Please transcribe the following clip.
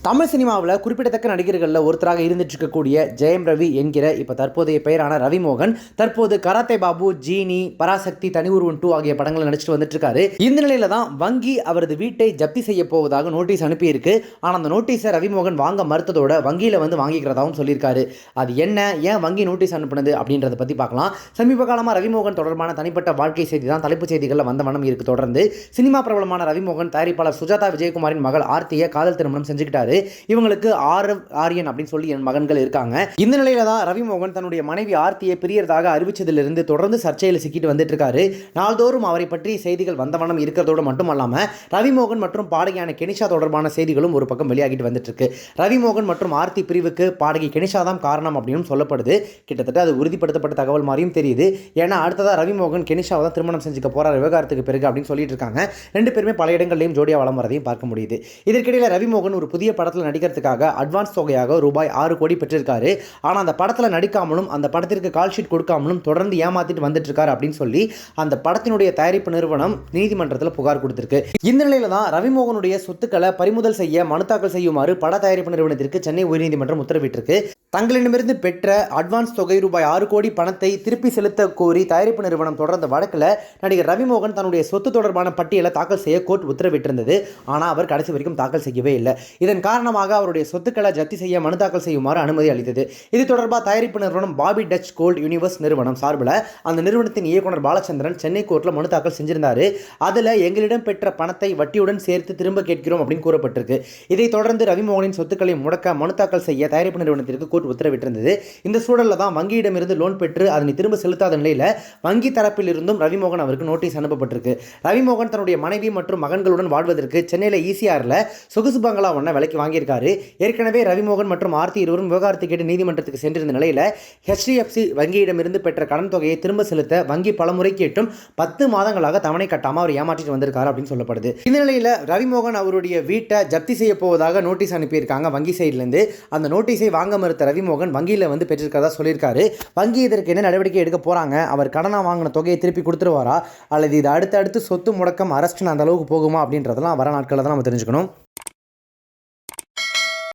தமிழ் சினிமாவில் குறிப்பிடத்தக்க நடிகர்களில் ஒருத்தராக இருந்துட்டு இருக்கக்கூடிய ஜெயம் ரவி என்கிற இப்போ தற்போதைய பெயரான ரவிமோகன் தற்போது கராத்தே பாபு, ஜீனி, பராசக்தி, தனி ஒருவன் 2 ஆகிய படங்களை நடிச்சிட்டு வந்துட்டு இருக்காரு. இந்த நிலையில தான் வங்கி அவரது வீட்டை ஜப்தி செய்ய போவதாக நோட்டீஸ் அனுப்பியிருக்கு. ஆனால் அந்த நோட்டீஸை ரவிமோகன் வாங்க மறுத்ததோட வங்கியில் வந்து வாங்கிக்கிறதாகவும் சொல்லியிருக்காரு. அது என்ன, ஏன் வங்கி நோட்டீஸ் அனுப்புனது அப்படின்றத பற்றி பார்க்கலாம். சமீப காலமாக ரவிமோகன் தொடர்பான தனிப்பட்ட வாழ்க்கை செய்தி தான் தலைப்புச் செய்திகளில் வந்த வண்ணம் இருக்கு. தொடர்ந்து சினிமா பிரபலமான ரவிமோகன் தயாரிப்பாளர் சுஜாதா விஜயகுமாரின் மகள் ஆர்த்தியை காதல் திருமணம் செஞ்சுக்கிட்டாரு. இவங்களுக்கு ஆரியன் அப்படின்னு சொல்லி என் மகன்கள் இருக்காங்க. இந்த நிலையில தான் ரவிமோகன் தன்னுடைய மனைவி ஆர்த்தியை பிரியறதாக அறிவிச்சதிலிருந்து தொடர்ந்து சர்ச்சையில் சிக்கிட்டு வந்துட்டு இருக்காரு. நாள்தோறும் அவரை பற்றி செய்திகள் வந்த வண்ணம் இருக்கிறதோடு மட்டுமல்லாம ரவிமோகன் மற்றும் பாடகியான கெனிஷா தொடர்பான செய்திகளும் ஒரு பக்கம் வெளியாகிட்டு வந்துட்டு இருக்கு. ரவிமோகன் மற்றும் ஆர்த்தி பிரிவுக்கு பாடகி கெனிஷா தான் காரணம் அப்படின்னு சொல்லப்படுது. கிட்டத்தட்ட அது உறுதிப்படுத்தப்பட்ட தகவல் மாதிரியும் தெரியுது. ஏன்னா அடுத்ததா ரவிமோகன் கெனிஷாவை தான் திருமணம் செஞ்சுக்க போறார் விவகாரத்துக்கு பிறகு அப்படின்னு சொல்லிட்டு இருக்காங்க. ரெண்டு பேருமே பல இடங்களையும் ஜோடியா வளம் வரதையும் பார்க்க முடியுது. இதற்கிடையில் ரவிமோகன் ஒரு புதிய படத்தில் நடிக்கிறதுக்காக அட்வான்ஸ் தொகையாக ரூபாய் 6 கோடி பெற்றிருக்காரு. ஆனால் அந்த படத்தில் நடிக்காமலும் அந்த படத்திற்கு கால் ஷீட் கொடுக்காமலும் தொடர்ந்து ஏமாத்திட்டு வந்துட்டு இருக்காரு அப்படின்னு சொல்லி அந்த படத்தினுடைய தயாரிப்பு நிறுவனம் நீதிமன்றத்தில் புகார் கொடுத்திருக்கு. இந்த நிலையில தான் ரவிமோகனுடைய சொத்துக்களை பறிமுதல் செய்ய மனு தாக்கல் செய்யுமாறு பட தயாரிப்பு நிறுவனத்திற்கு சென்னை உயர்நீதிமன்றம் உத்தரவிட்டிருக்கு. தங்களிடமிருந்து பெற்ற அட்வான்ஸ் தொகை ரூபாய் 6 கோடி பணத்தை திருப்பி செலுத்த கோரி தயாரிப்பு நிறுவனம் தொடர்ந்த வழக்கில் நடிகர் ரவிமோகன் தன்னுடைய சொத்து தொடர்பான பட்டியலை தாக்கல் செய்ய கோர்ட் உத்தரவிட்டிருந்தது. ஆனால் அவர் கடைசி வரைக்கும் தாக்கல் செய்யவே இல்லை. இதன் காரணமாக அவருடைய சொத்துக்களை ஜப்தி செய்ய மனு தாக்கல் செய்யுமாறு அனுமதி அளித்தது. இது தொடர்பாக தயாரிப்பு நிறுவனம் பாபி டச் கோல்ட் யூனிவர்ஸ் நிறுவனம் சார்பில் அந்த நிறுவனத்தின் இயக்குனர் பாலச்சந்திரன் சென்னை கோர்ட்டில் மனு தாக்கல் செஞ்சிருந்தார். அதில் எங்களிடம் பெற்ற பணத்தை வட்டியுடன் சேர்த்து திரும்ப கேட்கிறோம் அப்படின்னு கூறப்பட்டிருக்கு. இதைத் தொடர்ந்து ரவிமோகனின் சொத்துக்களை முடக்க மனு தாக்கல் செய்ய தயாரிப்பு நிறுவனத்திற்கு கோர்ட் உத்தரவிட்டிருந்தது. இந்த சூழலில் தான் வங்கியிடமிருந்து லோன் பெற்று அதனை திரும்ப செலுத்தாத நிலையில் வங்கி தரப்பில் இருந்தும் ரவிமோகன் அவருக்கு நோட்டீஸ் அனுப்பப்பட்டிருக்கு. ரவிமோகன் தன்னுடைய மனைவி மற்றும் மகன்களுடன் வாழ்வதற்கு சென்னையில் ஈசிஆரில் சொகுசு பங்களா ஒன்றை விலைக்கு வாங்கியிருக்காரு. ஏற்கனவே ரவிமோகன் மற்றும் ஆர்த்தி இருவரும் விவகாரத்தை கேட்டு நீதிமன்றத்துக்கு சென்றிருந்த நிலையில் HDFC வங்கியிடமிருந்து பெற்ற கடன் தொகையை திரும்ப செலுத்த வங்கி பலமுறை கேட்டும் 10 மாதங்களாக தவணை கட்டாமல் அவர் ஏமாற்றிட்டு வந்திருக்காரு அப்படின்னு சொல்லப்படுது. இந்த நிலையில் ரவிமோகன் அவருடைய வீட்டை ஜப்தி செய்ய போவதாக நோட்டீஸ் அனுப்பியிருக்காங்க வங்கி சைட்லேருந்து. அந்த நோட்டீஸை வாங்க மறுத்த ரவிமோகன் வங்கியில் வந்து பெற்றிருக்கிறதா சொல்லியிருக்காரு. வங்கி இதற்கு என்ன நடவடிக்கை எடுக்க போறாங்க, அவர் கடனாக வாங்கின தொகையை திருப்பி கொடுத்துருவாரா அல்லது இது அடுத்தடுத்து சொத்து முடக்கம் அரெஸ்ட்னு அந்த அளவுக்கு போகுமா அப்படின்றதெல்லாம் வர நாட்களில் தான் நம்ம தெரிஞ்சுக்கணும்.